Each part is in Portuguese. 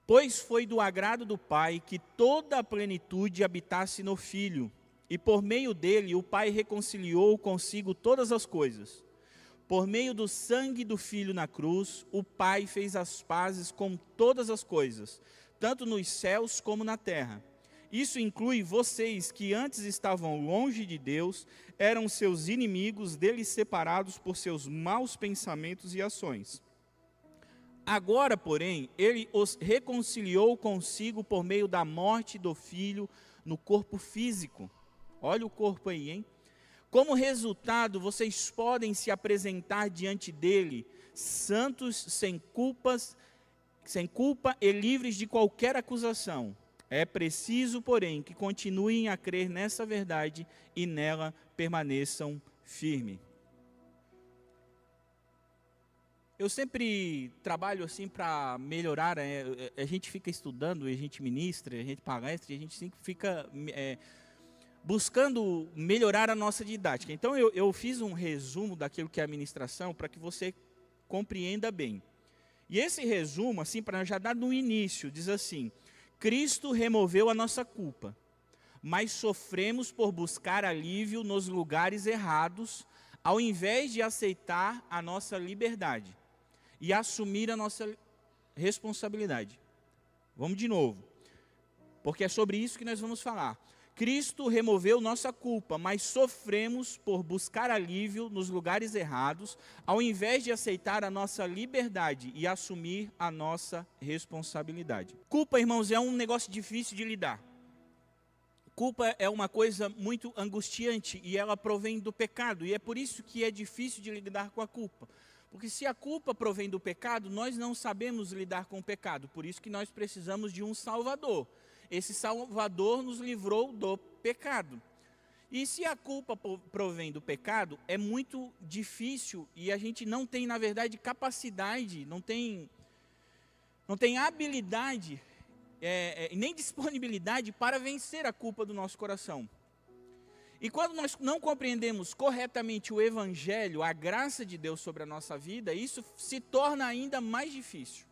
Pois foi do agrado do Pai que toda a plenitude habitasse no Filho, e por meio dele o Pai reconciliou consigo todas as coisas. Por meio do sangue do Filho na cruz, o Pai fez as pazes com todas as coisas, tanto nos céus como na terra. Isso inclui vocês que antes estavam longe de Deus, eram seus inimigos, dele separados por seus maus pensamentos e ações. Agora, porém, ele os reconciliou consigo por meio da morte do Filho no corpo físico. Olha o corpo aí, hein? Como resultado, vocês podem se apresentar diante dele, santos, sem culpa e livres de qualquer acusação. É preciso, porém, que continuem a crer nessa verdade e nela permaneçam firmes. Eu sempre trabalho assim para melhorar, a gente fica estudando, a gente ministra, a gente palestra, a gente sempre fica buscando melhorar a nossa didática. Então eu fiz um resumo daquilo que é a ministração para que você compreenda bem. E esse resumo, assim, para já dar no início, diz assim: Cristo removeu a nossa culpa, mas sofremos por buscar alívio nos lugares errados, ao invés de aceitar a nossa liberdade e assumir a nossa responsabilidade. Vamos de novo, porque é sobre isso que nós vamos falar. Cristo removeu nossa culpa, mas sofremos por buscar alívio nos lugares errados, ao invés de aceitar a nossa liberdade e assumir a nossa responsabilidade. Culpa, irmãos, é um negócio difícil de lidar. Culpa é uma coisa muito angustiante e ela provém do pecado, e é por isso que é difícil de lidar com a culpa. Porque se a culpa provém do pecado, nós não sabemos lidar com o pecado, por isso que nós precisamos de um Salvador. Esse Salvador nos livrou do pecado. E se a culpa provém do pecado, é muito difícil e a gente não tem, na verdade, capacidade, não tem habilidade, nem disponibilidade para vencer a culpa do nosso coração. E quando nós não compreendemos corretamente o Evangelho, a graça de Deus sobre a nossa vida, isso se torna ainda mais difícil.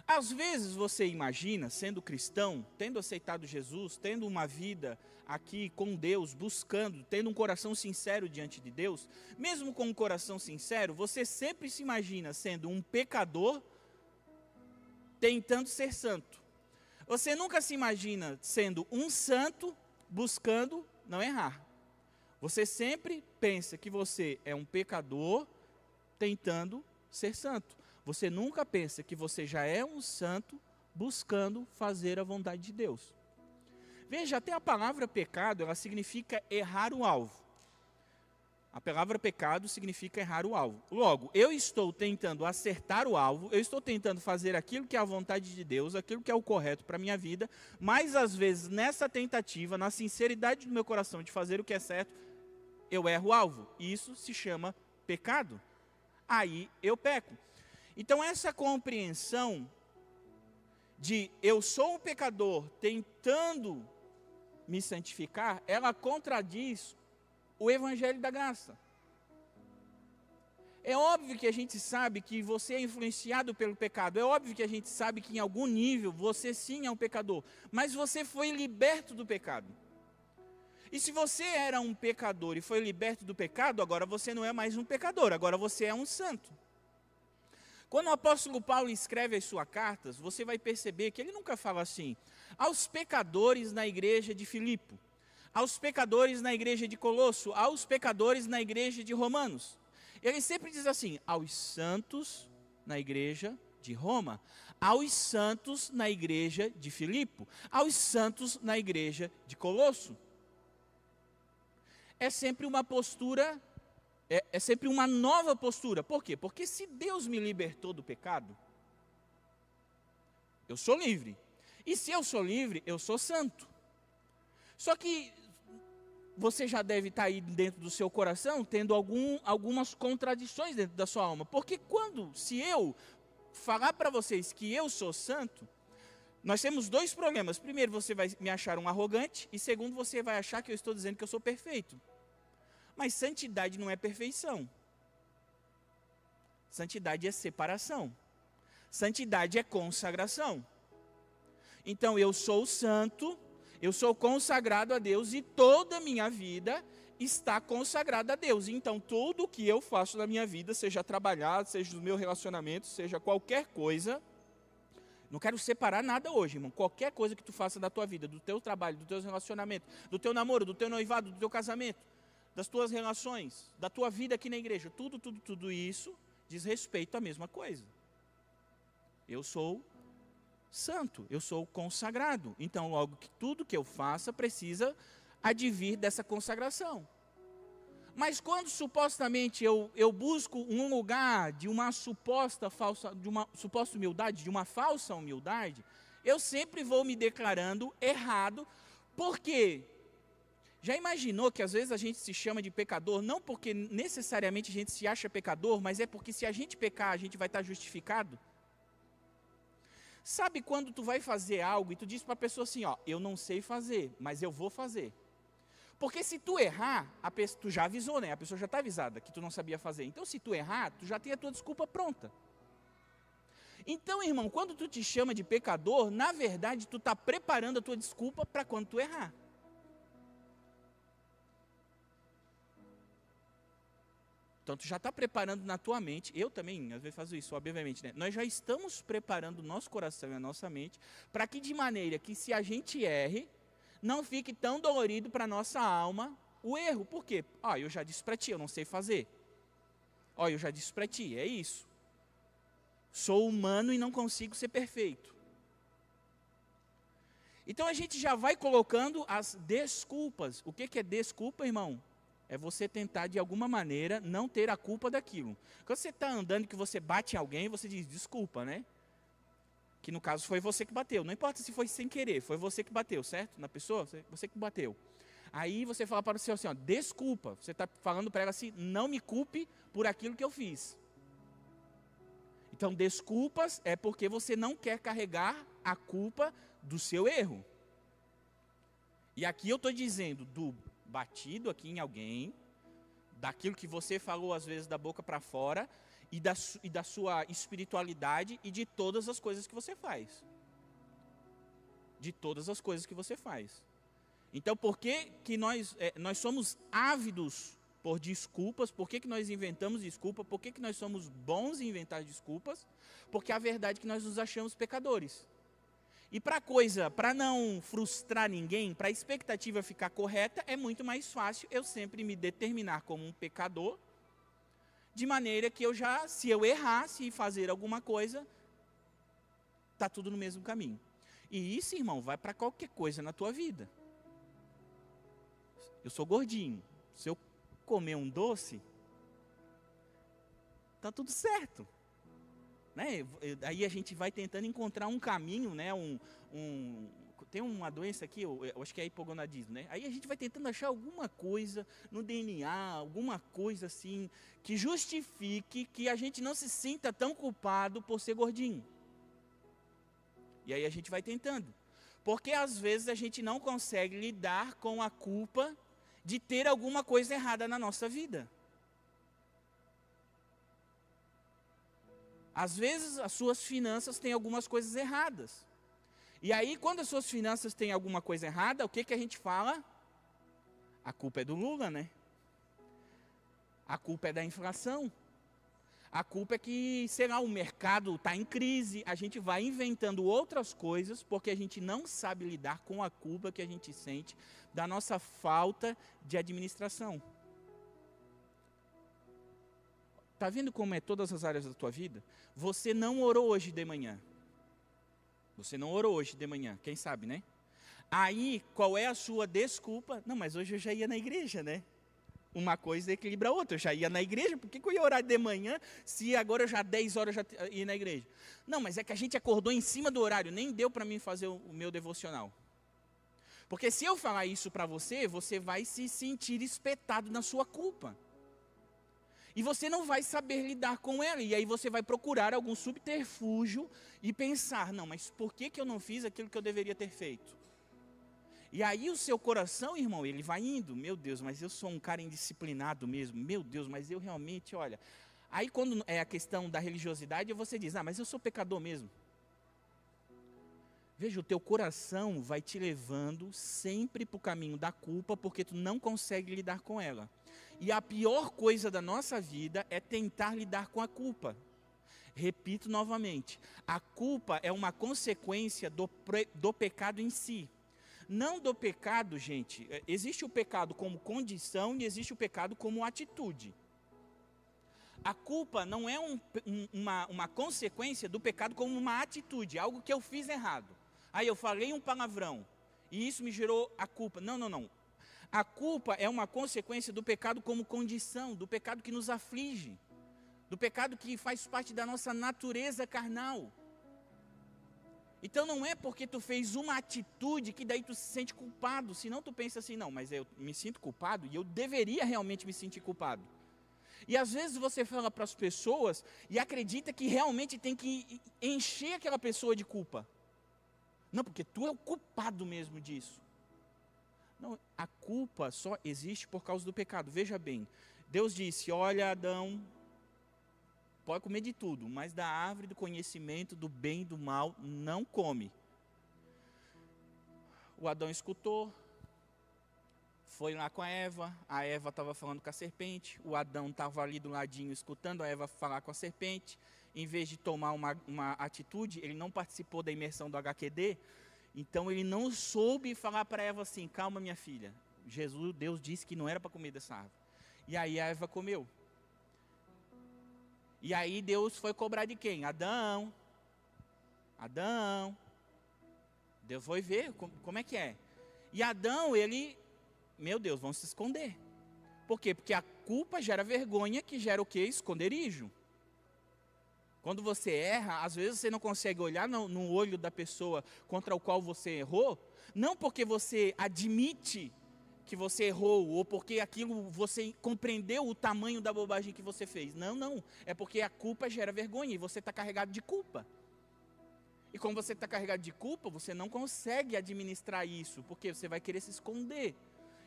Às vezes você imagina, sendo cristão, tendo aceitado Jesus, tendo uma vida aqui com Deus, buscando, tendo um coração sincero diante de Deus, mesmo com um coração sincero, você sempre se imagina sendo um pecador tentando ser santo. Você nunca se imagina sendo um santo buscando não errar. Você sempre pensa que você é um pecador tentando ser santo. Você nunca pensa que você já é um santo buscando fazer a vontade de Deus. Veja, até a palavra pecado, ela significa errar o alvo. A palavra pecado significa errar o alvo. Logo, eu estou tentando acertar o alvo, eu estou tentando fazer aquilo que é a vontade de Deus, aquilo que é o correto para a minha vida, mas às vezes nessa tentativa, na sinceridade do meu coração de fazer o que é certo, eu erro o alvo. Isso se chama pecado. Aí eu peco. Então essa compreensão de eu sou um pecador tentando me santificar, ela contradiz o Evangelho da Graça. É óbvio que a gente sabe que você é influenciado pelo pecado, é óbvio que a gente sabe que em algum nível você sim é um pecador, mas você foi liberto do pecado. E se você era um pecador e foi liberto do pecado, agora você não é mais um pecador, agora você é um santo. Quando o apóstolo Paulo escreve as suas cartas, você vai perceber que ele nunca fala assim: aos pecadores na igreja de Filipe, aos pecadores na igreja de Colosso, aos pecadores na igreja de Romanos. Ele sempre diz assim: aos santos na igreja de Roma, aos santos na igreja de Filipe, aos santos na igreja de Colosso. É sempre uma postura, é sempre uma nova postura. Por quê? Porque se Deus me libertou do pecado, eu sou livre. E se eu sou livre, eu sou santo. Só que você já deve estar aí dentro do seu coração, tendo algumas contradições dentro da sua alma. Porque se eu falar para vocês que eu sou santo, nós temos dois problemas. Primeiro, você vai me achar um arrogante, e segundo, você vai achar que eu estou dizendo que eu sou perfeito. Mas santidade não é perfeição. Santidade é separação. Santidade é consagração. Então eu sou santo, eu sou consagrado a Deus e toda a minha vida está consagrada a Deus. Então tudo o que eu faço na minha vida, seja trabalhar, seja no meu relacionamento, seja qualquer coisa, não quero separar nada hoje, irmão. Qualquer coisa que tu faça da tua vida, do teu trabalho, do teu relacionamento, do teu namoro, do teu noivado, do teu casamento, das tuas relações, da tua vida aqui na igreja, tudo isso diz respeito à mesma coisa. Eu sou santo, eu sou consagrado. Então, logo que tudo que eu faça precisa advir dessa consagração. Mas quando supostamente eu busco um lugar de uma suposta humildade, de uma falsa humildade, eu sempre vou me declarando errado, porque já imaginou que às vezes a gente se chama de pecador, não porque necessariamente a gente se acha pecador, mas é porque se a gente pecar, a gente vai estar justificado? Sabe quando tu vai fazer algo e tu diz para a pessoa assim, ó, eu não sei fazer, mas eu vou fazer. Porque se tu errar, tu já avisou, né? A pessoa já está avisada que tu não sabia fazer. Então, se tu errar, tu já tem a tua desculpa pronta. Então, irmão, quando tu te chama de pecador, na verdade, tu está preparando a tua desculpa para quando tu errar. Então, tu já está preparando na tua mente, eu também, às vezes faço isso, obviamente, né? Nós já estamos preparando o nosso coração e a nossa mente para que de maneira que se a gente erre, não fique tão dolorido para a nossa alma o erro. Por quê? Eu já disse para ti, eu não sei fazer. Eu já disse para ti, é isso. Sou humano e não consigo ser perfeito. Então a gente já vai colocando as desculpas. O que é desculpa, irmão? É você tentar de alguma maneira não ter a culpa daquilo. Quando você está andando que você bate em alguém, você diz desculpa, né? Que no caso foi você que bateu. Não importa se foi sem querer, foi você que bateu, certo? Na pessoa, você que bateu. Aí você fala para o seu assim, ó, desculpa. Você está falando para ela assim, não me culpe por aquilo que eu fiz. Então, desculpas é porque você não quer carregar a culpa do seu erro. E aqui eu estou dizendo do batido aqui em alguém, daquilo que você falou às vezes da boca para fora, e da sua espiritualidade e de todas as coisas que você faz. De todas as coisas que você faz. Então, por que nós somos ávidos por desculpas? Por que nós inventamos desculpa? Por que nós somos bons em inventar desculpas? Porque a verdade é que nós nos achamos pecadores. E para não frustrar ninguém, para a expectativa ficar correta, é muito mais fácil eu sempre me determinar como um pecador, de maneira que se eu errasse e fazer alguma coisa, está tudo no mesmo caminho. E isso, irmão, vai para qualquer coisa na tua vida. Eu sou gordinho, se eu comer um doce, está tudo certo. Né? Aí a gente vai tentando encontrar um caminho, né? Tem uma doença aqui, eu acho que é hipogonadismo, né? Aí a gente vai tentando achar alguma coisa no DNA, alguma coisa assim, que justifique que a gente não se sinta tão culpado por ser gordinho. E aí a gente vai tentando. Porque às vezes a gente não consegue lidar com a culpa de ter alguma coisa errada na nossa vida. Às vezes as suas finanças têm algumas coisas erradas. E aí, quando as suas finanças têm alguma coisa errada, o que a gente fala? A culpa é do Lula, né? A culpa é da inflação. A culpa é que, sei lá, o mercado está em crise. A gente vai inventando outras coisas porque a gente não sabe lidar com a culpa que a gente sente da nossa falta de administração. Está vendo como é todas as áreas da tua vida? Você não orou hoje de manhã. Você não orou hoje de manhã, quem sabe, né? Aí, qual é a sua desculpa? Não, mas hoje eu já ia na igreja, né? Uma coisa equilibra a outra. Eu já ia na igreja, por que eu ia orar de manhã se agora já 10 horas já ia na igreja? Não, mas é que a gente acordou em cima do horário, nem deu para mim fazer o meu devocional. Porque se eu falar isso para você, você vai se sentir espetado na sua culpa. E você não vai saber lidar com ela. E aí você vai procurar algum subterfúgio e pensar, não, mas por que eu não fiz aquilo que eu deveria ter feito? E aí o seu coração, irmão, ele vai indo. Meu Deus, mas eu sou um cara indisciplinado mesmo. Meu Deus, mas eu realmente, olha, Aí quando é a questão da religiosidade, você diz, mas eu sou pecador mesmo. Veja, o teu coração vai te levando sempre para o caminho da culpa, porque tu não consegue lidar com ela. E a pior coisa da nossa vida é tentar lidar com a culpa. Repito novamente, a culpa é uma consequência do pecado em si. Não do pecado, gente, existe o pecado como condição e existe o pecado como atitude. A culpa não é uma consequência do pecado como uma atitude, algo que eu fiz errado. Aí eu falei um palavrão e isso me gerou a culpa. Não. A culpa é uma consequência do pecado como condição, do pecado que nos aflige, do pecado que faz parte da nossa natureza carnal. Então não é porque tu fez uma atitude que daí tu se sente culpado, senão tu pensa assim, não, mas eu me sinto culpado e eu deveria realmente me sentir culpado. E às vezes você fala para as pessoas e acredita que realmente tem que encher aquela pessoa de culpa. Não, porque tu é o culpado mesmo disso. Não, a culpa só existe por causa do pecado. Veja bem, Deus disse, olha Adão, pode comer de tudo, mas da árvore do conhecimento do bem e do mal não come. O Adão escutou, foi lá com a Eva estava falando com a serpente, o Adão estava ali do ladinho escutando a Eva falar com a serpente. Em vez de tomar uma atitude, ele não participou da imersão do HQD, então ele não soube falar para Eva assim, calma minha filha, Deus disse que não era para comer dessa árvore. E aí a Eva comeu. E aí Deus foi cobrar de quem? Adão. Deus foi ver como é que é. E Adão, meu Deus, vão se esconder. Por quê? Porque a culpa gera vergonha, que gera o quê? Esconderijo. Quando você erra, às vezes você não consegue olhar no olho da pessoa contra o qual você errou, não porque você admite que você errou, ou porque aquilo você compreendeu o tamanho da bobagem que você fez. Não. É porque a culpa gera vergonha e você está carregado de culpa. E como você está carregado de culpa, você não consegue administrar isso, porque você vai querer se esconder.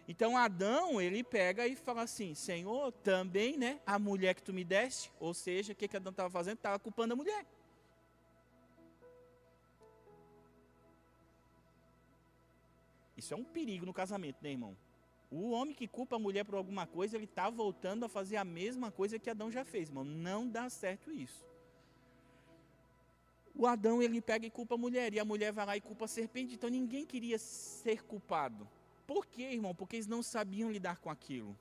Então Adão, ele pega e fala assim, Senhor, também, a mulher que tu me deste, ou seja, o que Adão estava fazendo? Estava culpando a mulher. Isso é um perigo no casamento, irmão? O homem que culpa a mulher por alguma coisa, ele está voltando a fazer a mesma coisa que Adão já fez, irmão. Não dá certo isso. O Adão, ele pega e culpa a mulher, e a mulher vai lá e culpa a serpente, então ninguém queria ser culpado. Por quê, irmão? Porque eles não sabiam lidar com aquilo.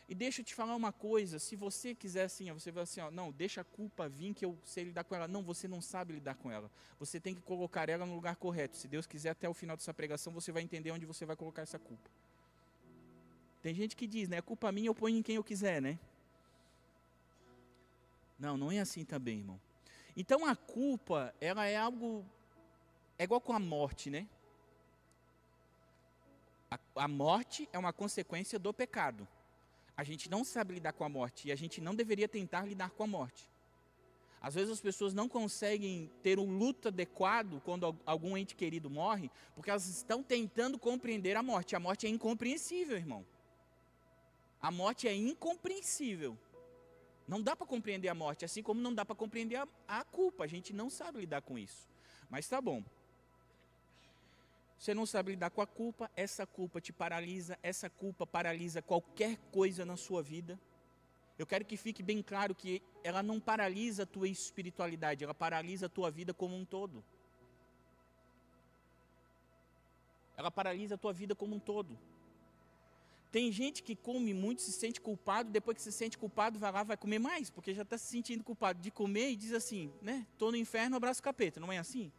E deixa eu te falar uma coisa, se você quiser assim, você vai assim, não, deixa a culpa vir que eu sei lidar com ela. Não, você não sabe lidar com ela. Você tem que colocar ela no lugar correto. Se Deus quiser, até o final dessa pregação, você vai entender onde você vai colocar essa culpa. Tem gente que diz, a culpa minha eu ponho em quem eu quiser, Não é assim também, irmão. Então a culpa, ela é algo, é igual com a morte, A morte é uma consequência do pecado. A gente não sabe lidar com a morte e a gente não deveria tentar lidar com a morte. Às vezes as pessoas não conseguem ter um luto adequado quando algum ente querido morre, porque elas estão tentando compreender a morte. A morte é incompreensível, irmão. A morte é incompreensível. Não dá para compreender a morte, assim como não dá para compreender a culpa. A gente não sabe lidar com isso. Mas tá bom. Você não sabe lidar com a culpa, essa culpa te paralisa, essa culpa paralisa qualquer coisa na sua vida. Eu quero que fique bem claro que ela não paralisa a tua espiritualidade, ela paralisa a tua vida como um todo. Ela paralisa a tua vida como um todo. Tem gente que come muito, se sente culpado, depois que se sente culpado, vai lá, vai comer mais, porque já está se sentindo culpado de comer e diz assim, estou no inferno, abraço o capeta, não é assim?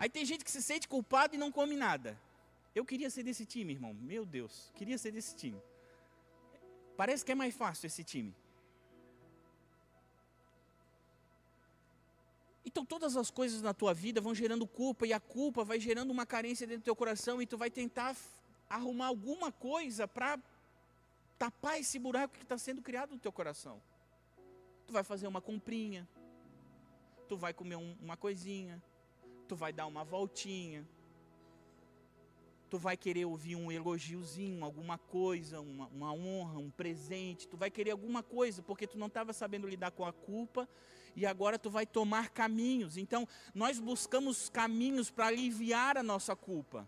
Aí tem gente que se sente culpado e não come nada. Eu queria ser desse time, irmão, meu Deus, queria ser desse time. Parece que é mais fácil esse time. Então todas as coisas na tua vida vão gerando culpa, e a culpa vai gerando uma carência dentro do teu coração, e tu vai tentar arrumar alguma coisa para tapar esse buraco que está sendo criado no teu coração. Tu vai fazer uma comprinha, tu vai comer uma coisinha, tu vai dar uma voltinha. tu vai querer ouvir um elogiozinho, alguma coisa, uma honra, um presente, tu vai querer alguma coisa, porque tu não estava sabendo lidar com a culpa, e agora tu vai tomar caminhos. Então, nós buscamos caminhos para aliviar a nossa culpa.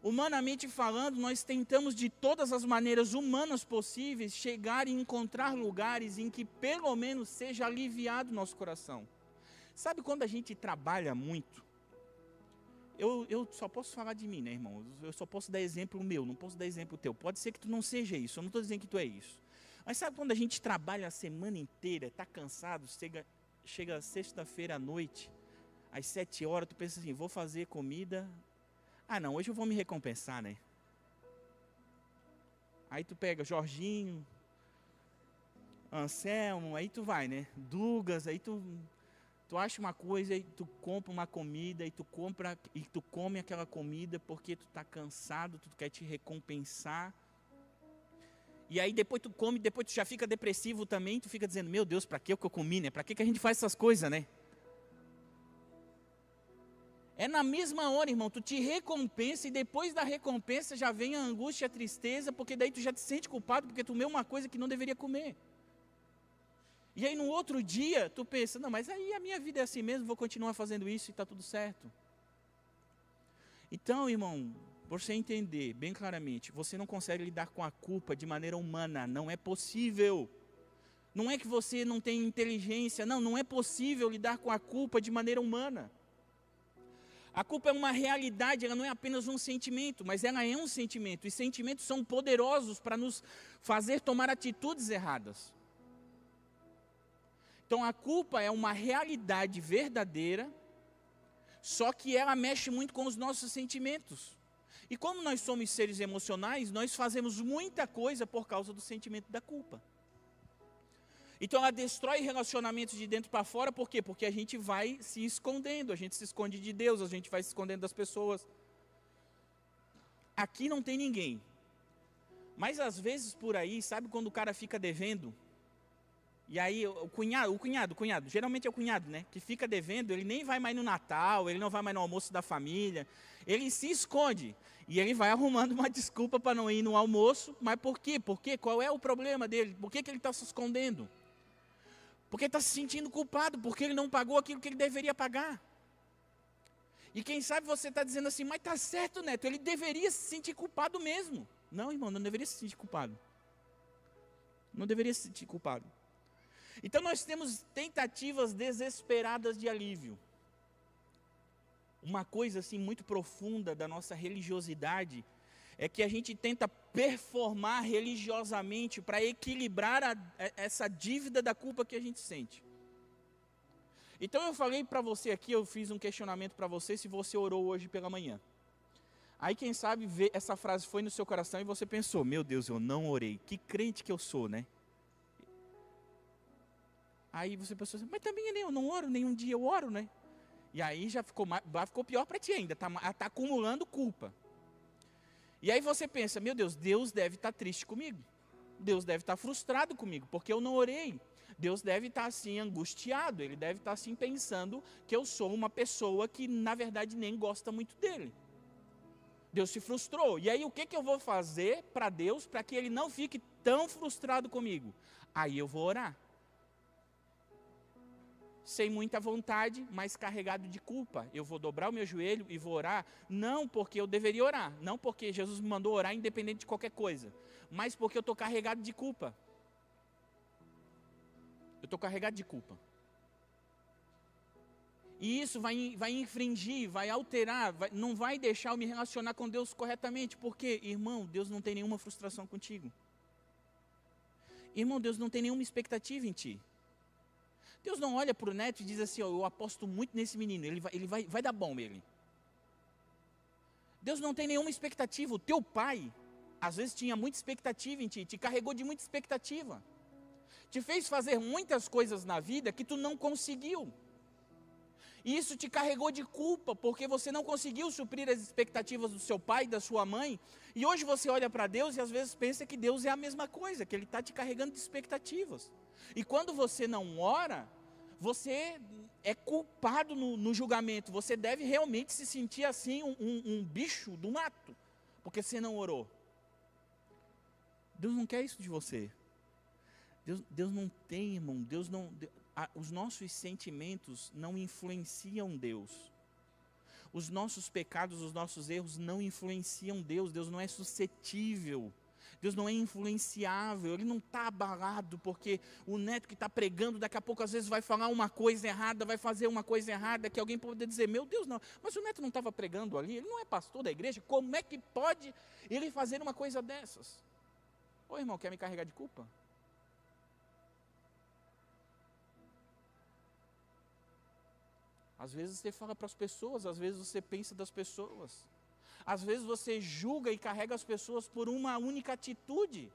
Humanamente falando, nós tentamos de todas as maneiras humanas possíveis chegar e encontrar lugares em que pelo menos seja aliviado o nosso coração. Sabe quando a gente trabalha muito? Eu só posso falar de mim, né, irmão? Eu só posso dar exemplo meu, não posso dar exemplo teu. Pode ser que tu não seja isso, eu não estou dizendo que tu é isso. Mas sabe quando a gente trabalha a semana inteira, está cansado, chega sexta-feira à noite, às 7 horas, tu pensa assim, vou fazer comida. Ah não, hoje eu vou me recompensar, né? Aí tu pega Jorginho, Anselmo, aí tu vai, né? Dugas, aí tu acha uma coisa e tu compra uma comida e tu come aquela comida porque tu está cansado, tu quer te recompensar. E aí depois tu come, depois tu já fica depressivo também, tu fica dizendo, meu Deus, para que eu comi, né? Para que a gente faz essas coisas, né? É na mesma hora, irmão, tu te recompensa e depois da recompensa já vem a angústia, a tristeza, porque daí tu já te sente culpado porque tu comeu uma coisa que não deveria comer. E aí no outro dia, tu pensa, não, mas aí a minha vida é assim mesmo, vou continuar fazendo isso e está tudo certo. Então, irmão, por você entender bem claramente, você não consegue lidar com a culpa de maneira humana, não é possível. Não é que você não tem inteligência, não é possível lidar com a culpa de maneira humana. A culpa é uma realidade, ela não é apenas um sentimento, mas ela é um sentimento. E sentimentos são poderosos para nos fazer tomar atitudes erradas. Então a culpa é uma realidade verdadeira, só que ela mexe muito com os nossos sentimentos. E como nós somos seres emocionais, nós fazemos muita coisa por causa do sentimento da culpa. Então ela destrói relacionamentos de dentro para fora, por quê? Porque a gente vai se escondendo, a gente se esconde de Deus, a gente vai se escondendo das pessoas. Aqui não tem ninguém. Mas às vezes por aí, sabe quando o cara fica devendo? E aí o cunhado, geralmente é o cunhado, né? Que fica devendo, ele nem vai mais no Natal, ele não vai mais no almoço da família, ele se esconde. E ele vai arrumando uma desculpa para não ir no almoço, mas por quê? Qual é o problema dele? Por que ele está se escondendo? Porque está se sentindo culpado, porque ele não pagou aquilo que ele deveria pagar. E quem sabe você está dizendo assim, mas está certo, Neto, ele deveria se sentir culpado mesmo. Não, irmão, não deveria se sentir culpado. Não deveria se sentir culpado. Então nós temos tentativas desesperadas de alívio. Uma coisa assim muito profunda da nossa religiosidade é que a gente tenta performar religiosamente para equilibrar essa dívida da culpa que a gente sente. Então eu falei para você aqui, eu fiz um questionamento para você se você orou hoje pela manhã. Aí quem sabe essa frase foi no seu coração e você pensou, meu Deus, eu não orei, que crente que eu sou, né? Aí você pensou assim, mas também eu não oro, nenhum dia eu oro, né? E aí já ficou pior para ti ainda, tá acumulando culpa. E aí você pensa, meu Deus, Deus deve estar triste comigo. Deus deve estar frustrado comigo, porque eu não orei. Deus deve estar assim angustiado, Ele deve estar assim pensando que eu sou uma pessoa que na verdade nem gosta muito dEle. Deus se frustrou. E aí o que eu vou fazer para Deus para que Ele não fique tão frustrado comigo? Aí eu vou orar. Sem muita vontade, mas carregado de culpa. Eu vou dobrar o meu joelho e vou orar, não porque eu deveria orar, não porque Jesus me mandou orar independente de qualquer coisa, mas porque eu estou carregado de culpa. Eu estou carregado de culpa. E isso vai infringir, vai alterar, não vai deixar eu me relacionar com Deus corretamente, porque, irmão, Deus não tem nenhuma frustração contigo. Irmão, Deus não tem nenhuma expectativa em ti. Deus não olha para o neto e diz assim, ó, eu aposto muito nesse menino, ele vai dar bom ele. Deus não tem nenhuma expectativa. O teu pai, às vezes tinha muita expectativa em ti, te carregou de muita expectativa. Te fez fazer muitas coisas na vida que tu não conseguiu. E isso te carregou de culpa, porque você não conseguiu suprir as expectativas do seu pai, da sua mãe. E hoje você olha para Deus e às vezes pensa que Deus é a mesma coisa, que Ele está te carregando de expectativas. E quando você não ora, você é culpado no julgamento. Você deve realmente se sentir assim, um bicho do mato, porque você não orou. Deus não quer isso de você. Deus não tem, irmão. Os nossos sentimentos não influenciam Deus. Os nossos pecados, os nossos erros não influenciam Deus. Deus não é suscetível. Deus não é influenciável. Ele não está abalado porque o neto que está pregando daqui a pouco às vezes vai falar uma coisa errada, vai fazer uma coisa errada, que alguém pode dizer, meu Deus, não, mas o neto não estava pregando ali, ele não é pastor da igreja, como é que pode ele fazer uma coisa dessas? Ô irmão, quer me carregar de culpa? Às vezes você fala para as pessoas, às vezes você pensa das pessoas. Às vezes você julga e carrega as pessoas por uma única atitude.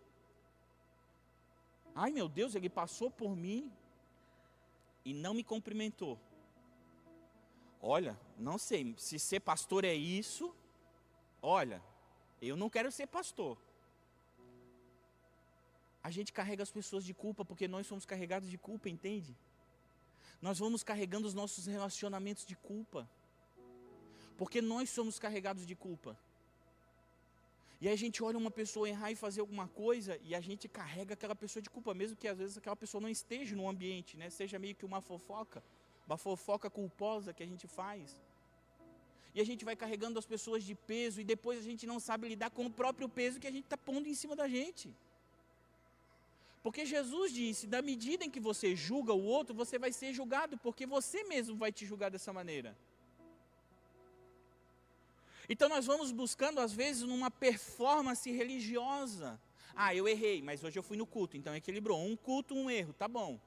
Ai meu Deus, ele passou por mim e não me cumprimentou. Olha, não sei, se ser pastor é isso, olha, eu não quero ser pastor. A gente carrega as pessoas de culpa porque nós somos carregados de culpa, entende? Nós vamos carregando os nossos relacionamentos de culpa. Porque nós somos carregados de culpa. E aí a gente olha uma pessoa errar e fazer alguma coisa, e a gente carrega aquela pessoa de culpa, mesmo que às vezes aquela pessoa não esteja no ambiente, né? Seja meio que uma fofoca culposa que a gente faz. E a gente vai carregando as pessoas de peso, e depois a gente não sabe lidar com o próprio peso que a gente está pondo em cima da gente. Porque Jesus disse, da medida em que você julga o outro, você vai ser julgado, porque você mesmo vai te julgar dessa maneira. Então nós vamos buscando às vezes numa performance religiosa. Ah, eu errei, mas hoje eu fui no culto, então equilibrou. Um culto, um erro, tá bom.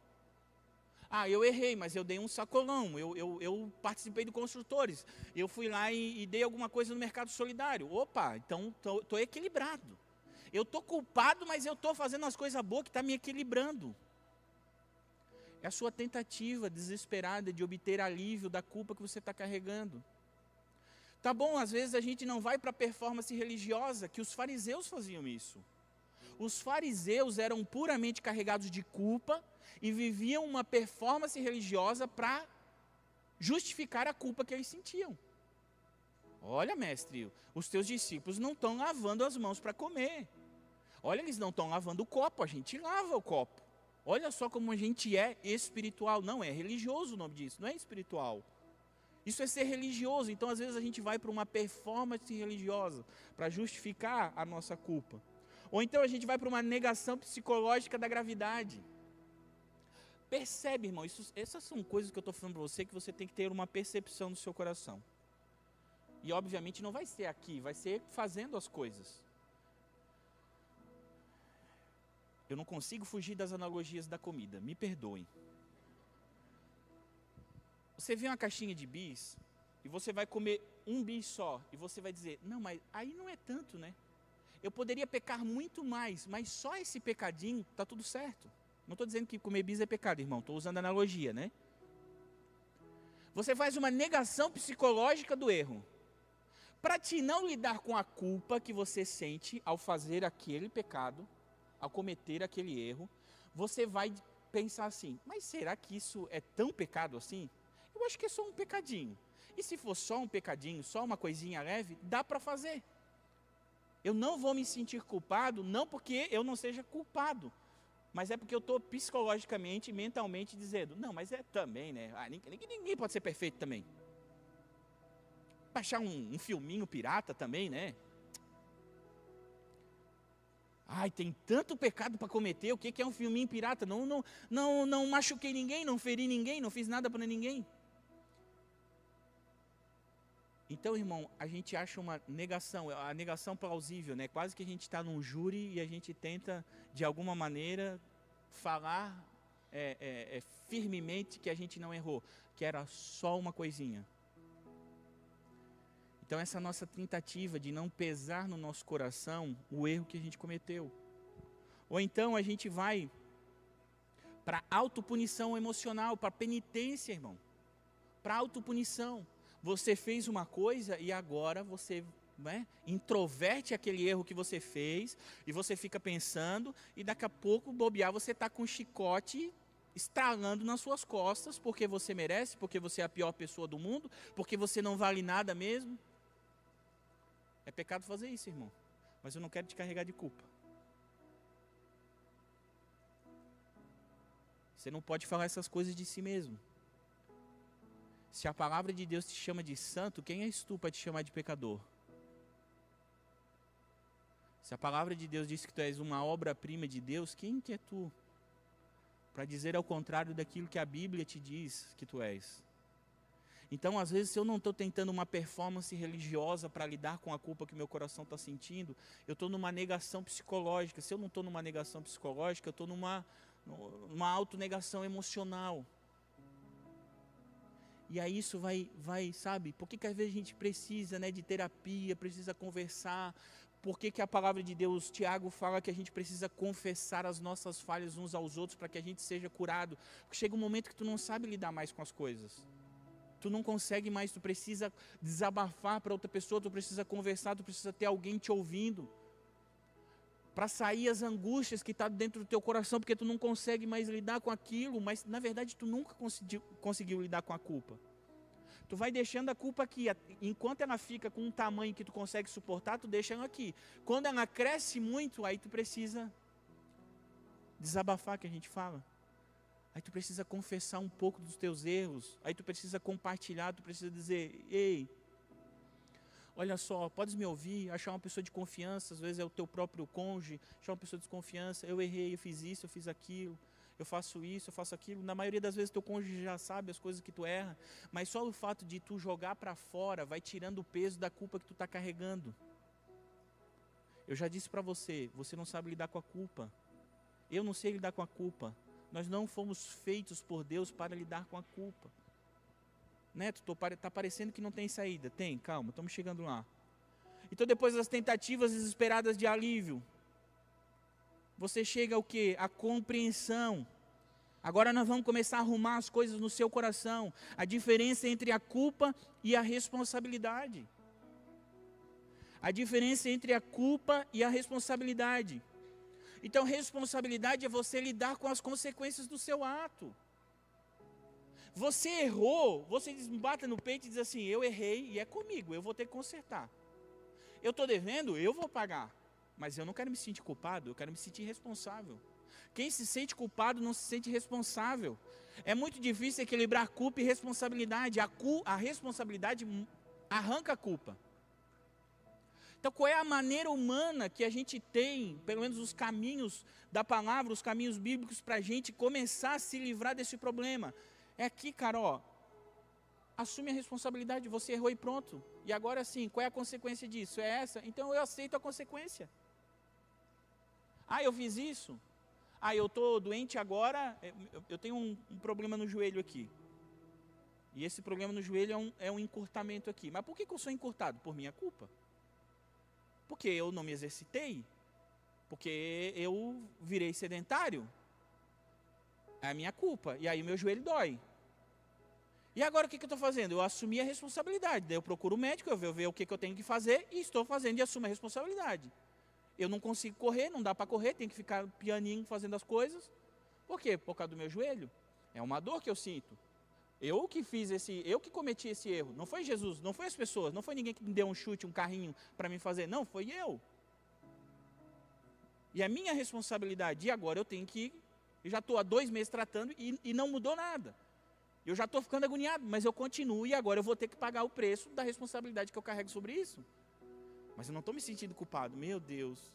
Ah, eu errei, mas eu dei um sacolão, eu participei do Construtores. Eu fui lá e dei alguma coisa no Mercado Solidário. Opa, então estou equilibrado. Eu estou culpado, mas eu estou fazendo as coisas boas que estão me equilibrando. É a sua tentativa desesperada de obter alívio da culpa que você está carregando. Tá bom, às vezes a gente não vai para a performance religiosa, que os fariseus faziam isso. Os fariseus eram puramente carregados de culpa e viviam uma performance religiosa para justificar a culpa que eles sentiam. Olha, mestre, os teus discípulos não estão lavando as mãos para comer. Olha, eles não estão lavando o copo, a gente lava o copo. Olha só como a gente é espiritual. Não, é religioso o nome disso, não é espiritual. Isso é ser religioso. Então às vezes a gente vai para uma performance religiosa para justificar a nossa culpa. Ou então a gente vai para uma negação psicológica da gravidade. Percebe, irmão, essas são coisas que eu estou falando para você, que você tem que ter uma percepção no seu coração. E obviamente não vai ser aqui, vai ser fazendo as coisas. Eu não consigo fugir das analogias da comida, me perdoem. Você vê uma caixinha de bis, e você vai comer um bis só, e você vai dizer, não, mas aí não é tanto, né? Eu poderia pecar muito mais, mas só esse pecadinho está tudo certo. Não estou dizendo que comer bis é pecado, irmão, estou usando analogia, né? Você faz uma negação psicológica do erro. Para te não lidar com a culpa que você sente ao fazer aquele pecado, ao cometer aquele erro, você vai pensar assim, mas será que isso é tão pecado assim? Eu acho que é só um pecadinho. E se for só um pecadinho, só uma coisinha leve, dá para fazer. Eu não vou me sentir culpado, não porque eu não seja culpado, mas é porque eu estou psicologicamente, mentalmente dizendo, não, mas é também, né? Ninguém pode ser perfeito também. Baixar um filminho pirata também, né? Ai, tem tanto pecado para cometer, o que é um filminho pirata? Não machuquei ninguém, não feri ninguém, não fiz nada para ninguém. Então, irmão, a gente acha uma negação, a negação plausível, né? Quase que a gente está num júri e a gente tenta, de alguma maneira, falar firmemente que a gente não errou, que era só uma coisinha. Então, essa nossa tentativa de não pesar no nosso coração o erro que a gente cometeu. Ou então a gente vai para autopunição emocional, para penitência, irmão. Para autopunição. Você fez uma coisa e agora você introverte aquele erro que você fez e você fica pensando e daqui a pouco, bobear, você está com um chicote estralando nas suas costas, porque você merece, porque você é a pior pessoa do mundo, porque você não vale nada mesmo. É pecado fazer isso, irmão. Mas eu não quero te carregar de culpa. Você não pode falar essas coisas de si mesmo. Se a palavra de Deus te chama de santo, quem és tu para te chamar de pecador? Se a palavra de Deus diz que tu és uma obra-prima de Deus, quem que é tu para dizer ao contrário daquilo que a Bíblia te diz que tu és? Então, às vezes, se eu não estou tentando uma performance religiosa para lidar com a culpa que meu coração está sentindo, eu estou numa negação psicológica. Se eu não estou numa negação psicológica, eu estou numa autonegação emocional. E aí isso vai, sabe? Por que às vezes a gente precisa, né, de terapia, precisa conversar? Por que a palavra de Deus, Tiago fala que a gente precisa confessar as nossas falhas uns aos outros para que a gente seja curado? Porque chega um momento que tu não sabe lidar mais com as coisas. Tu não consegue mais, tu precisa desabafar para outra pessoa, tu precisa conversar, tu precisa ter alguém te ouvindo. Para sair as angústias que estão dentro do teu coração, porque tu não consegue mais lidar com aquilo, mas na verdade tu nunca conseguiu lidar com a culpa. Tu vai deixando a culpa aqui, enquanto ela fica com um tamanho que tu consegue suportar, tu deixa ela aqui. Quando ela cresce muito, aí tu precisa desabafar, que a gente fala. Aí tu precisa confessar um pouco dos teus erros, aí tu precisa compartilhar, tu precisa dizer, ei, olha só, podes me ouvir, achar uma pessoa de confiança, às vezes é o teu próprio cônjuge, achar uma pessoa de confiança, eu errei, eu fiz isso, eu fiz aquilo, eu faço isso, eu faço aquilo. Na maioria das vezes teu cônjuge já sabe as coisas que tu erra, mas só o fato de tu jogar para fora vai tirando o peso da culpa que tu está carregando. Eu já disse para você, você não sabe lidar com a culpa. Eu não sei lidar com a culpa. Nós não fomos feitos por Deus para lidar com a culpa. Neto, está parecendo que não tem saída. Tem, calma, estamos chegando lá. Então depois das tentativas desesperadas de alívio, você chega ao quê? A compreensão. Agora nós vamos começar a arrumar as coisas no seu coração. A diferença entre a culpa e a responsabilidade. A diferença entre a culpa e a responsabilidade. Então responsabilidade é você lidar com as consequências do seu ato. Você errou, você bate no peito e diz assim, eu errei e é comigo, eu vou ter que consertar. Eu estou devendo, eu vou pagar. Mas eu não quero me sentir culpado, eu quero me sentir responsável. Quem se sente culpado não se sente responsável. É muito difícil equilibrar culpa e responsabilidade. A responsabilidade arranca a culpa. Então qual é a maneira humana que a gente tem, pelo menos os caminhos da palavra, os caminhos bíblicos para a gente começar a se livrar desse problema? É aqui, cara, ó, assume a responsabilidade, você errou e pronto. E agora sim, qual é a consequência disso? É essa? Então eu aceito a consequência. Ah, eu fiz isso? Ah, eu estou doente agora, eu tenho um problema no joelho aqui. E esse problema no joelho é um encurtamento aqui. Mas por que eu sou encurtado? Por minha culpa. Porque eu não me exercitei. Porque eu virei sedentário. É a minha culpa. E aí o meu joelho dói. E agora o que eu estou fazendo? Eu assumi a responsabilidade. Daí eu procuro o médico, eu vou ver o que eu tenho que fazer e estou fazendo e assumo a responsabilidade. Eu não consigo correr, não dá para correr, tenho que ficar pianinho fazendo as coisas. Por quê? Por causa do meu joelho. É uma dor que eu sinto. Eu que cometi esse erro. Não foi Jesus, não foi as pessoas, não foi ninguém que me deu um chute, um carrinho para me fazer. Não, foi eu. E a minha responsabilidade, e agora eu tenho que... Eu já estou há 2 meses tratando e não mudou nada. Eu já estou ficando agoniado, mas eu continuo e agora eu vou ter que pagar o preço da responsabilidade que eu carrego sobre isso. Mas eu não estou me sentindo culpado. Meu Deus,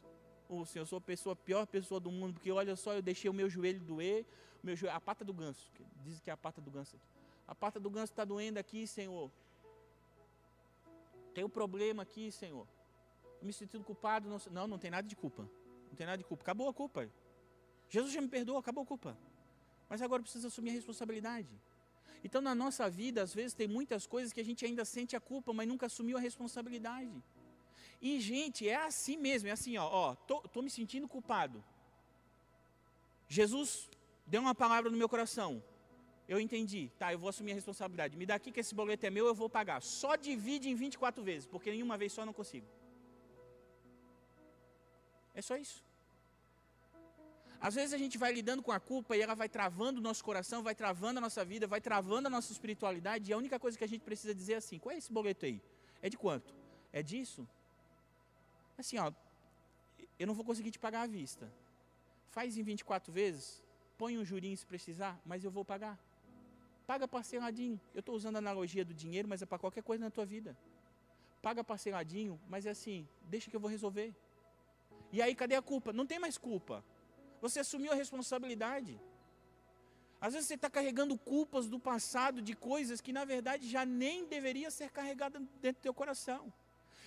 Senhor, eu sou a pior pessoa do mundo, porque olha só, eu deixei o meu joelho doer, a pata do ganso, dizem que é a pata do ganso aqui. A pata do ganso está doendo aqui, Senhor. Tem um problema aqui, Senhor. Estou me sentindo culpado. Não tem nada de culpa. Não tem nada de culpa. Acabou a culpa. Jesus já me perdoou, acabou a culpa. Mas agora precisa assumir a responsabilidade. Então na nossa vida, às vezes tem muitas coisas que a gente ainda sente a culpa, mas nunca assumiu a responsabilidade. E gente, é assim mesmo, é assim, tô me sentindo culpado. Jesus deu uma palavra no meu coração. Eu entendi, tá, eu vou assumir a responsabilidade. Me dá aqui que esse boleto é meu, eu vou pagar. Só divide em 24 vezes, porque em uma vez só eu não consigo. É só isso. Às vezes a gente vai lidando com a culpa e ela vai travando o nosso coração, vai travando a nossa vida, vai travando a nossa espiritualidade, e a única coisa que a gente precisa dizer é assim: qual é esse boleto aí? É de quanto? É disso? Assim, ó, eu não vou conseguir te pagar à vista. Faz em 24 vezes, põe um jurinho se precisar, mas eu vou pagar. Paga parceladinho. Eu estou usando a analogia do dinheiro, mas é para qualquer coisa na tua vida. Paga parceladinho, mas é assim, deixa que eu vou resolver. E aí, cadê a culpa? Não tem mais culpa. Você assumiu a responsabilidade. Às vezes você está carregando culpas do passado, de coisas que na verdade já nem deveria ser carregada dentro do teu coração.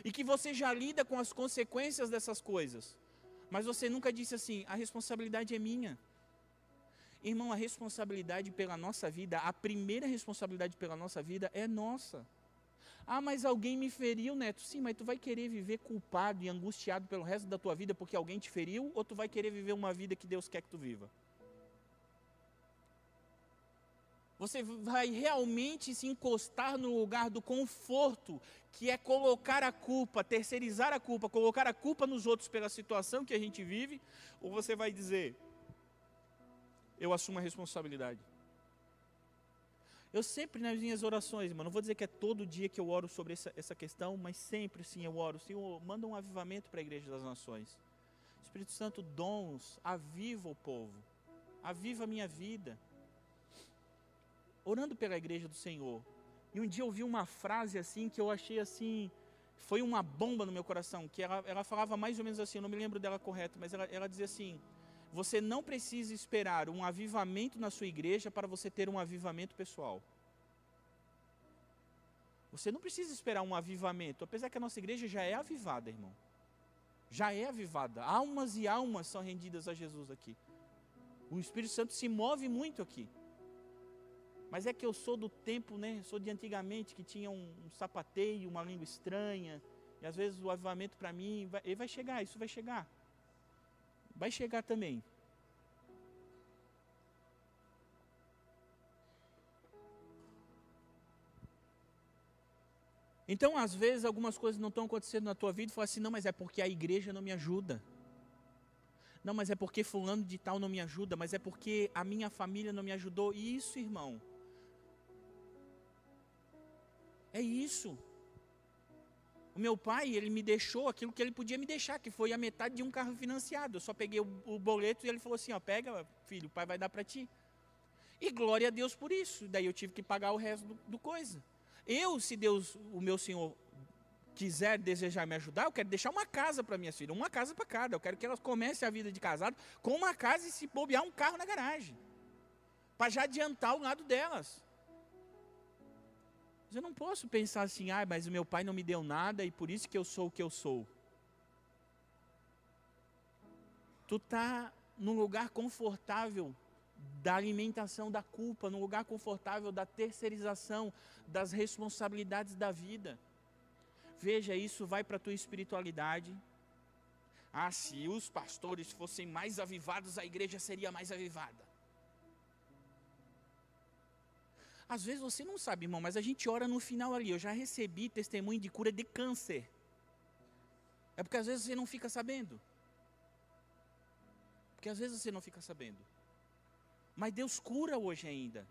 E que você já lida com as consequências dessas coisas. Mas você nunca disse assim: a responsabilidade é minha. Irmão, a responsabilidade pela nossa vida, a primeira responsabilidade pela nossa vida é nossa. Ah, mas alguém me feriu, Neto. Sim, mas tu vai querer viver culpado e angustiado pelo resto da tua vida porque alguém te feriu? Ou tu vai querer viver uma vida que Deus quer que tu viva? Você vai realmente se encostar no lugar do conforto, que é colocar a culpa, terceirizar a culpa, colocar a culpa nos outros pela situação que a gente vive? Ou você vai dizer: eu assumo a responsabilidade? Eu sempre nas minhas orações, irmão, não vou dizer que é todo dia que eu oro sobre essa questão, mas sempre sim eu oro: Senhor, manda um avivamento para a Igreja das Nações. Espírito Santo, dons, aviva o povo, aviva a minha vida. Orando pela Igreja do Senhor. E um dia eu ouvi uma frase assim, que eu achei assim, foi uma bomba no meu coração, que ela falava mais ou menos assim, eu não me lembro dela correta, mas ela dizia assim: você não precisa esperar um avivamento na sua igreja para você ter um avivamento pessoal. Você não precisa esperar um avivamento, apesar que a nossa igreja já é avivada, irmão. Já é avivada. Almas e almas são rendidas a Jesus aqui. O Espírito Santo se move muito aqui. Mas é que eu sou do tempo, né? Sou de antigamente, que tinha um sapateio, uma língua estranha. E às vezes o avivamento para mim, ele vai chegar, isso vai chegar. Vai chegar também. Então, às vezes, algumas coisas não estão acontecendo na tua vida e fala assim: não, mas é porque a igreja não me ajuda. Não, mas é porque fulano de tal não me ajuda. Mas é porque a minha família não me ajudou. Isso, irmão. É isso. O meu pai, ele me deixou aquilo que ele podia me deixar, que foi a metade de um carro financiado. Eu só peguei o boleto e ele falou assim: ó, pega, filho, o pai vai dar para ti. E glória a Deus por isso. Daí eu tive que pagar o resto do coisa. Se Deus, o meu Senhor, quiser, desejar me ajudar, eu quero deixar uma casa para minhas filhas, uma casa para cada. Eu quero que elas comecem a vida de casado com uma casa e, se bobear, um carro na garagem. Para já adiantar o lado delas. Mas eu não posso pensar assim: mas o meu pai não me deu nada e por isso que eu sou o que eu sou. Tu está num lugar confortável da alimentação da culpa, num lugar confortável da terceirização das responsabilidades da vida. Veja, isso vai para a tua espiritualidade. Se os pastores fossem mais avivados, a igreja seria mais avivada. Às vezes você não sabe, irmão, mas a gente ora no final ali. Eu já recebi testemunho de cura de câncer. É porque às vezes você não fica sabendo. Mas Deus cura hoje ainda.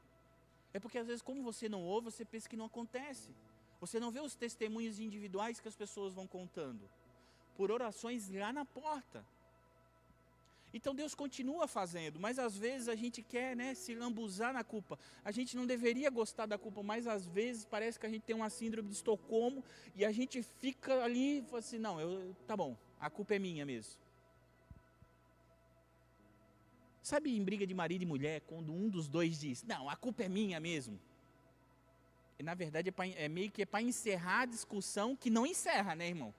É porque às vezes, como você não ouve, você pensa que não acontece. Você não vê os testemunhos individuais que as pessoas vão contando. Por orações lá na porta. Então Deus continua fazendo, mas às vezes a gente quer, se lambuzar na culpa. A gente não deveria gostar da culpa, mas às vezes parece que a gente tem uma síndrome de Estocolmo e a gente fica ali e fala assim: não, tá bom, a culpa é minha mesmo. Sabe, em briga de marido e mulher, quando um dos dois diz: não, a culpa é minha mesmo. E na verdade meio que é para encerrar a discussão que não encerra, né, irmão?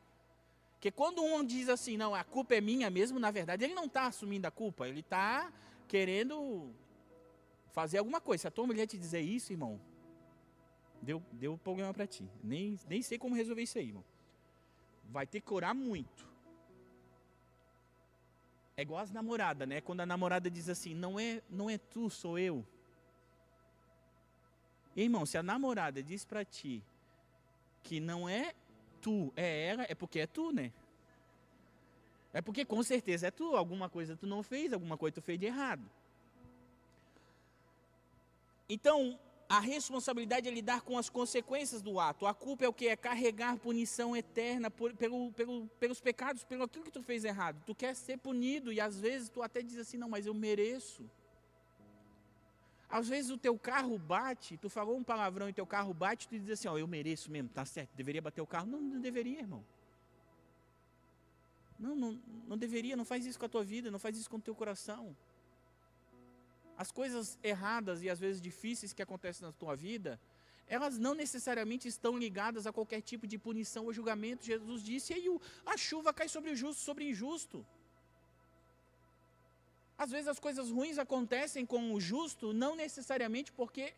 Porque quando um diz assim: não, a culpa é minha mesmo, na verdade ele não está assumindo a culpa, ele está querendo fazer alguma coisa. Se a tua mulher te dizer isso, irmão, deu problema para ti. Nem sei como resolver isso aí, irmão. Vai ter que orar muito. É igual as namoradas, né? Quando a namorada diz assim: não é tu, sou eu. Irmão, se a namorada diz para ti que não é tu, é ela, é porque é tu, né? É porque com certeza é tu, alguma coisa tu não fez, alguma coisa tu fez de errado. Então, a responsabilidade é lidar com as consequências do ato. A culpa é o que? É carregar punição eterna pelos pecados, pelo aquilo que tu fez errado. Tu quer ser punido e às vezes tu até diz assim, não, mas eu mereço. Às vezes o teu carro bate, tu falou um palavrão e teu carro bate, tu diz assim, ó, eu mereço mesmo, tá certo, deveria bater o carro. Não, não deveria, irmão. Não deveria, não faz isso com a tua vida, não faz isso com o teu coração. As coisas erradas e às vezes difíceis que acontecem na tua vida, elas não necessariamente estão ligadas a qualquer tipo de punição ou julgamento. Jesus disse, e aí a chuva cai sobre o justo, sobre o injusto. Às vezes as coisas ruins acontecem com o justo, não necessariamente porque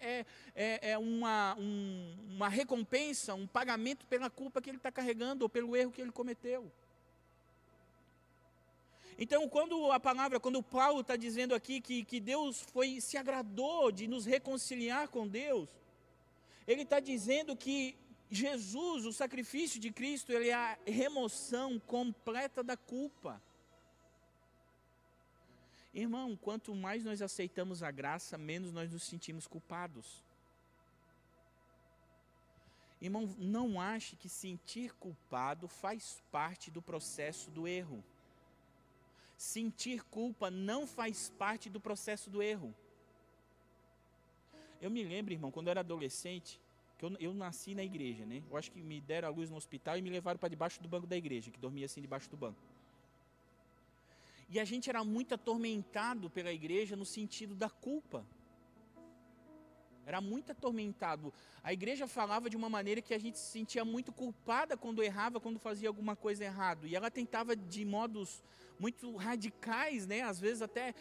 é uma recompensa, um pagamento pela culpa que ele está carregando ou pelo erro que ele cometeu. Então, quando Paulo está dizendo aqui que Deus se agradou de nos reconciliar com Deus, ele está dizendo que Jesus, o sacrifício de Cristo, ele é a remoção completa da culpa. Irmão, quanto mais nós aceitamos a graça, menos nós nos sentimos culpados. Irmão, não ache que sentir culpado faz parte do processo do erro. Sentir culpa não faz parte do processo do erro. Eu me lembro, irmão, quando eu era adolescente, que eu nasci na igreja, né? Eu acho que me deram a luz no hospital e me levaram para debaixo do banco da igreja, que dormia assim debaixo do banco. E a gente era muito atormentado pela igreja no sentido da culpa. Era muito atormentado. A igreja falava de uma maneira que a gente se sentia muito culpada quando errava, quando fazia alguma coisa errada. E ela tentava de modos muito radicais, né? Às vezes até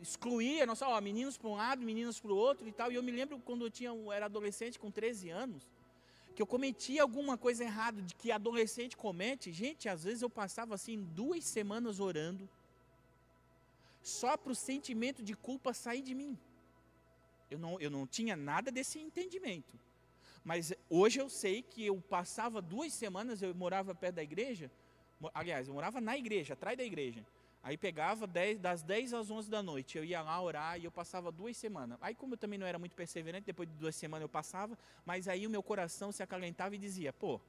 excluía, meninos para um lado, meninas para o outro e tal. E eu me lembro quando eu era adolescente, com 13 anos, que eu cometia alguma coisa errada, de que adolescente comete. Gente, às vezes eu passava assim 2 semanas orando, só para o sentimento de culpa sair de mim. Eu não tinha nada desse entendimento. Mas hoje eu sei que eu passava 2 semanas, eu morava perto da igreja. Aliás, eu morava na igreja, atrás da igreja. Aí pegava das 10 às 11 da noite, eu ia lá orar e eu passava 2 semanas. Aí como eu também não era muito perseverante, depois de 2 semanas eu passava, mas aí o meu coração se acalentava e dizia, pô,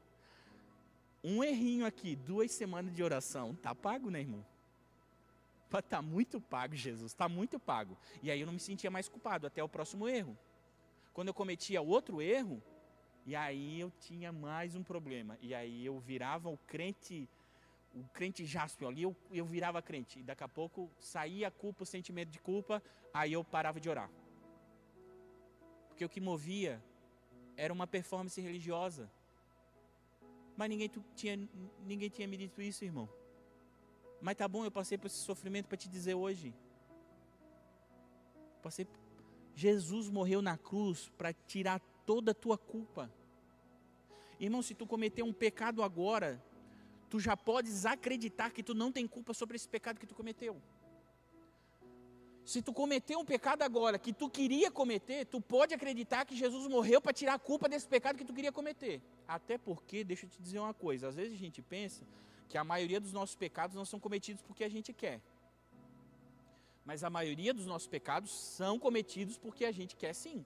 um errinho aqui, 2 semanas de oração, tá pago, né, irmão? Está muito pago, Jesus, está muito pago. E aí eu não me sentia mais culpado até o próximo erro. Quando eu cometia outro erro, e aí eu tinha mais um problema. E aí eu virava o crente jáspio ali, eu virava crente. E daqui a pouco saía a culpa, o sentimento de culpa, aí eu parava de orar. Porque o que movia era uma performance religiosa. Mas ninguém tinha me dito isso, irmão. Mas tá bom, eu passei por esse sofrimento para te dizer hoje. Jesus morreu na cruz para tirar toda a tua culpa. Irmão, se tu cometer um pecado agora, tu já podes acreditar que tu não tem culpa sobre esse pecado que tu cometeu. Se tu cometeu um pecado agora que tu queria cometer, tu pode acreditar que Jesus morreu para tirar a culpa desse pecado que tu queria cometer. Até porque, deixa eu te dizer uma coisa, às vezes a gente pensa que a maioria dos nossos pecados não são cometidos porque a gente quer. Mas a maioria dos nossos pecados são cometidos porque a gente quer sim.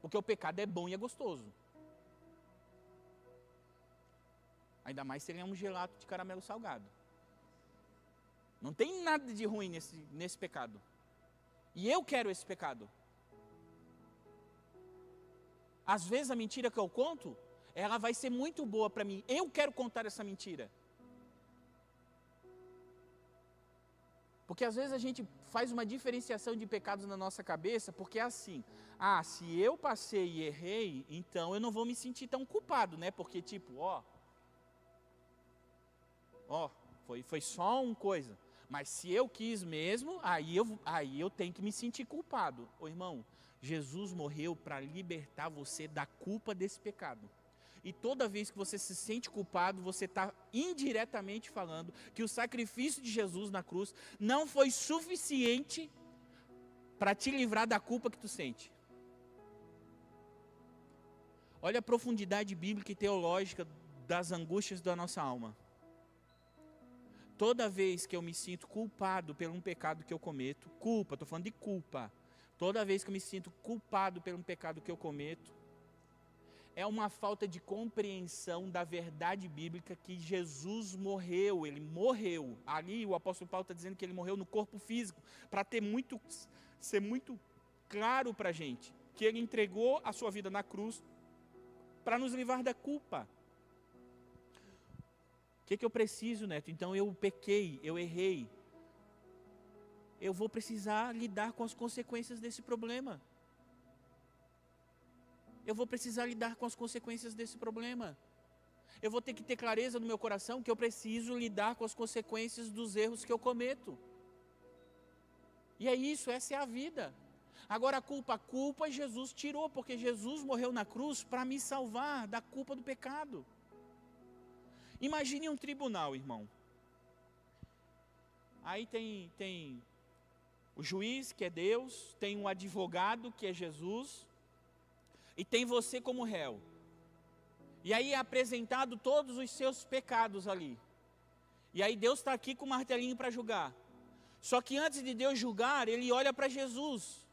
Porque o pecado é bom e é gostoso. Ainda mais se ele é um gelato de caramelo salgado. Não tem nada de ruim nesse pecado. E eu quero esse pecado. Às vezes a mentira que eu conto, ela vai ser muito boa para mim. Eu quero contar essa mentira. Porque às vezes a gente faz uma diferenciação de pecados na nossa cabeça, porque é assim, se eu passei e errei, então eu não vou me sentir tão culpado, né? Porque tipo, foi só uma coisa. Mas se eu quis mesmo, aí eu tenho que me sentir culpado. Irmão, Jesus morreu para libertar você da culpa desse pecado. E toda vez que você se sente culpado, você está indiretamente falando que o sacrifício de Jesus na cruz não foi suficiente para te livrar da culpa que tu sente. Olha a profundidade bíblica e teológica das angústias da nossa alma. Toda vez que eu me sinto culpado por um pecado que eu cometo, culpa, estou falando de culpa. Toda vez que eu me sinto culpado por um pecado que eu cometo, é uma falta de compreensão da verdade bíblica que Jesus morreu, ele morreu. Ali o apóstolo Paulo está dizendo que ele morreu no corpo físico, para ser muito claro para a gente, que ele entregou a sua vida na cruz para nos livrar da culpa. O que eu preciso, Neto? Então eu pequei, eu errei. Eu vou precisar lidar com as consequências desse problema. Eu vou precisar lidar com as consequências desse problema. Eu vou ter que ter clareza no meu coração que eu preciso lidar com as consequências dos erros que eu cometo. E é isso, essa é a vida. Agora a culpa Jesus tirou, porque Jesus morreu na cruz para me salvar da culpa do pecado. Imagine um tribunal, irmão. Aí tem o juiz, que é Deus, tem um advogado, que é Jesus, e tem você como réu. E aí é apresentado todos os seus pecados ali. E aí Deus está aqui com o martelinho para julgar. Só que antes de Deus julgar, ele olha para Jesus.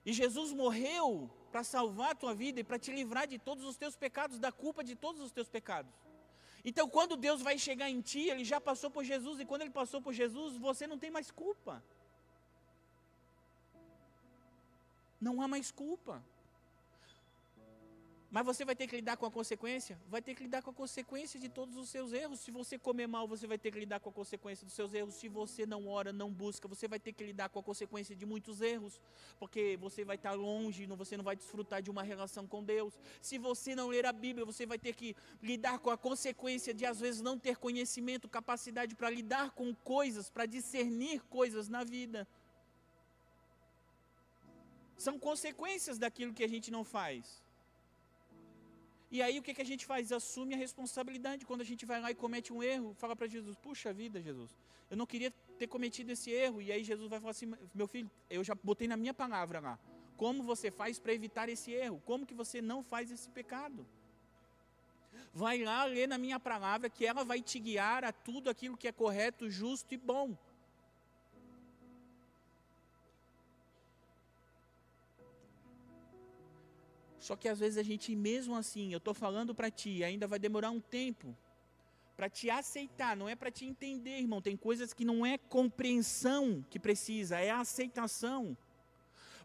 E Jesus morreu para salvar a tua vida e para te livrar de todos os teus pecados, da culpa de todos os teus pecados. Então quando Deus vai chegar em ti, ele já passou por Jesus, e quando ele passou por Jesus, você não tem mais culpa. Não há mais culpa. Mas você vai ter que lidar com a consequência? Vai ter que lidar com a consequência de todos os seus erros. Se você comer mal, você vai ter que lidar com a consequência dos seus erros. Se você não ora, não busca, você vai ter que lidar com a consequência de muitos erros. Porque você vai estar longe, você não vai desfrutar de uma relação com Deus. Se você não ler a Bíblia, você vai ter que lidar com a consequência de às vezes não ter conhecimento, capacidade para lidar com coisas, para discernir coisas na vida. São consequências daquilo que a gente não faz. E aí o que a gente faz? Assume a responsabilidade. Quando a gente vai lá e comete um erro, fala para Jesus: puxa vida, Jesus, eu não queria ter cometido esse erro. E aí Jesus vai falar assim: meu filho, eu já botei na minha palavra lá, como você faz para evitar esse erro? Como que você não faz esse pecado? Vai lá ler na minha palavra, que ela vai te guiar a tudo aquilo que é correto, justo e bom. Só que às vezes a gente, mesmo assim, eu estou falando para ti, ainda vai demorar um tempo para te aceitar, não é para te entender, irmão. Tem coisas que não é compreensão que precisa, é a aceitação.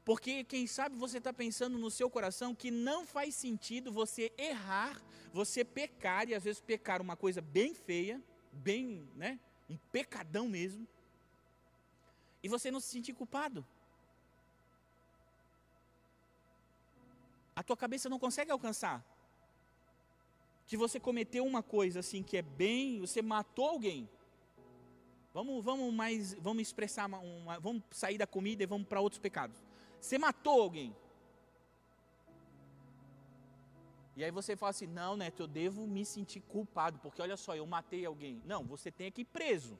Porque quem sabe você está pensando no seu coração que não faz sentido você errar, você pecar, e às vezes pecar uma coisa bem feia, bem, né, um pecadão mesmo, e você não se sentir culpado. A tua cabeça não consegue alcançar que você cometeu uma coisa assim que é bem, você matou alguém. Vamos expressar vamos sair da comida e vamos para outros pecados. Você matou alguém. E aí você fala assim: não, Neto, eu devo me sentir culpado, porque olha só, eu matei alguém. Não, você tem que ir preso.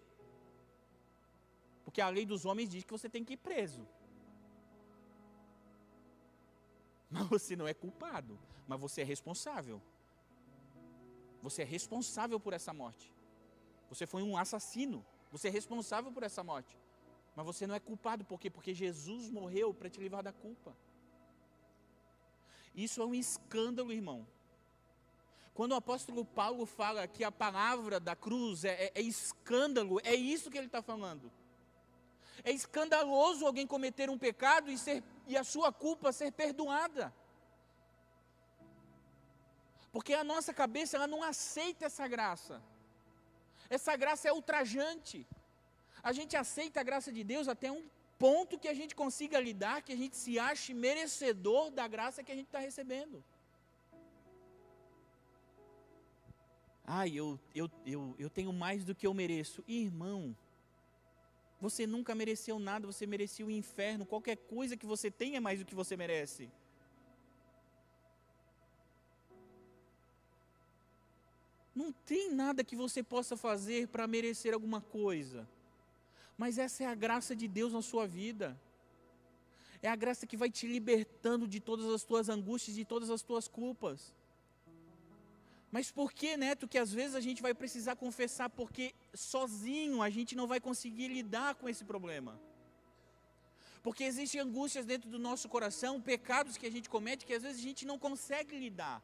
Porque a lei dos homens diz que você tem que ir preso. Mas você não é culpado, mas você é responsável. Você é responsável por essa morte. Você foi um assassino, você é responsável por essa morte. Mas você não é culpado, por quê? Porque Jesus morreu para te livrar da culpa. Isso é um escândalo, irmão. Quando o apóstolo Paulo fala que a palavra da cruz é escândalo, é isso que ele está falando. É escandaloso alguém cometer um pecado e a sua culpa ser perdoada. Porque a nossa cabeça, ela não aceita essa graça. Essa graça é ultrajante. A gente aceita a graça de Deus até um ponto que a gente consiga lidar, que a gente se ache merecedor da graça que a gente está recebendo. Eu tenho mais do que eu mereço. Irmão, você nunca mereceu nada, você merecia o inferno. Qualquer coisa que você tenha é mais do que você merece. Não tem nada que você possa fazer para merecer alguma coisa. Mas essa é a graça de Deus na sua vida. É a graça que vai te libertando de todas as tuas angústias, de todas as tuas culpas. Mas por que, Neto, que às vezes a gente vai precisar confessar? Porque sozinho a gente não vai conseguir lidar com esse problema. Porque existem angústias dentro do nosso coração, pecados que a gente comete, que às vezes a gente não consegue lidar.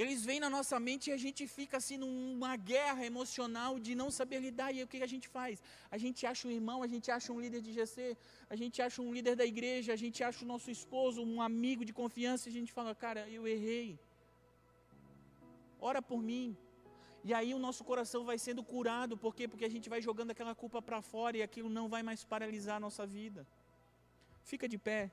Eles vêm na nossa mente e a gente fica assim numa guerra emocional de não saber lidar. E aí o que a gente faz? A gente acha um irmão, a gente acha um líder de GC, a gente acha um líder da igreja, a gente acha o nosso esposo, um amigo de confiança, e a gente fala, cara, eu errei. Ora por mim. E aí o nosso coração vai sendo curado. Por quê? Porque a gente vai jogando aquela culpa para fora e aquilo não vai mais paralisar a nossa vida. Fica de pé.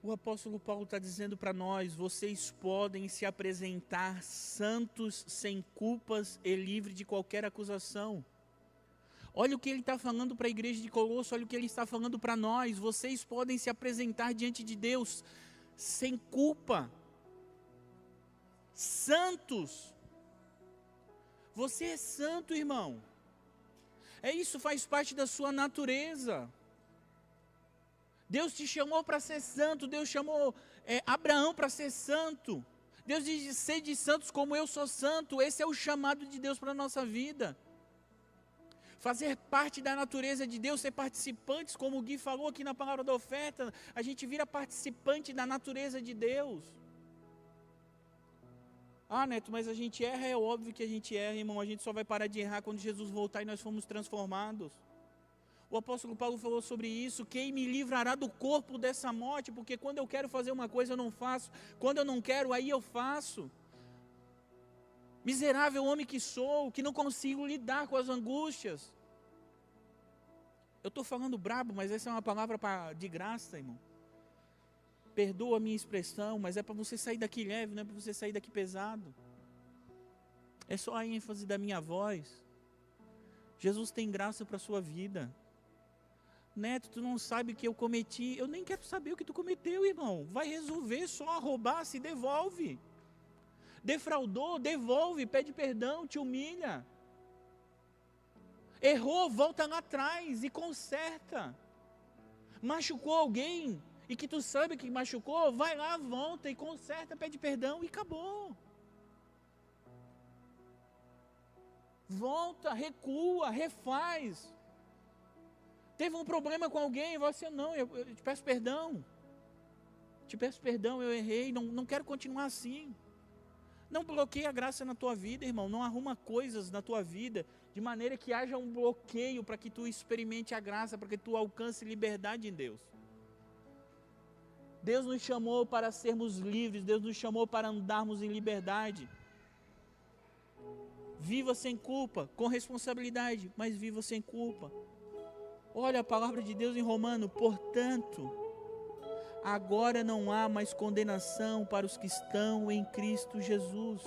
O apóstolo Paulo está dizendo para nós, vocês podem se apresentar santos, sem culpas e livres de qualquer acusação. Olha o que ele está falando para a igreja de Colosso, olha o que ele está falando para nós, vocês podem se apresentar diante de Deus sem culpa, santos. Você é santo, irmão. Isso faz parte da sua natureza. Deus te chamou para ser santo, Deus chamou Abraão para ser santo. Deus diz, sede santos como eu sou santo. Esse é o chamado de Deus para a nossa vida. Fazer parte da natureza de Deus, ser participantes, como o Gui falou aqui na palavra da oferta, a gente vira participante da natureza de Deus. Ah, Neto, mas a gente erra, é óbvio que a gente erra, irmão, a gente só vai parar de errar quando Jesus voltar e nós fomos transformados. O apóstolo Paulo falou sobre isso, quem me livrará do corpo dessa morte, porque quando eu quero fazer uma coisa eu não faço, quando eu não quero aí eu faço. Miserável homem que sou, que não consigo lidar com as angústias. Eu estou falando brabo, mas essa é uma palavra de graça, irmão. Perdoa a minha expressão, mas é para você sair daqui leve, não é para você sair daqui pesado. É só a ênfase da minha voz. Jesus tem graça para a sua vida. Neto, tu não sabe o que eu cometi. Eu nem quero saber o que tu cometeu, irmão. Vai resolver só, roubar, se devolve. Defraudou, devolve, pede perdão, te humilha. Errou, volta lá atrás e conserta. Machucou alguém e que tu sabe que machucou, vai lá, volta e conserta, pede perdão e acabou. Volta, recua, refaz. Teve um problema com alguém, você não, eu te peço perdão. Te peço perdão, eu errei, não quero continuar assim. Não bloqueie a graça na tua vida, irmão. Não arruma coisas na tua vida de maneira que haja um bloqueio para que tu experimente a graça, para que tu alcance liberdade em Deus. Deus nos chamou para sermos livres, Deus nos chamou para andarmos em liberdade. Viva sem culpa, com responsabilidade, mas viva sem culpa. Olha a palavra de Deus em Romanos, portanto, agora não há mais condenação para os que estão em Cristo Jesus.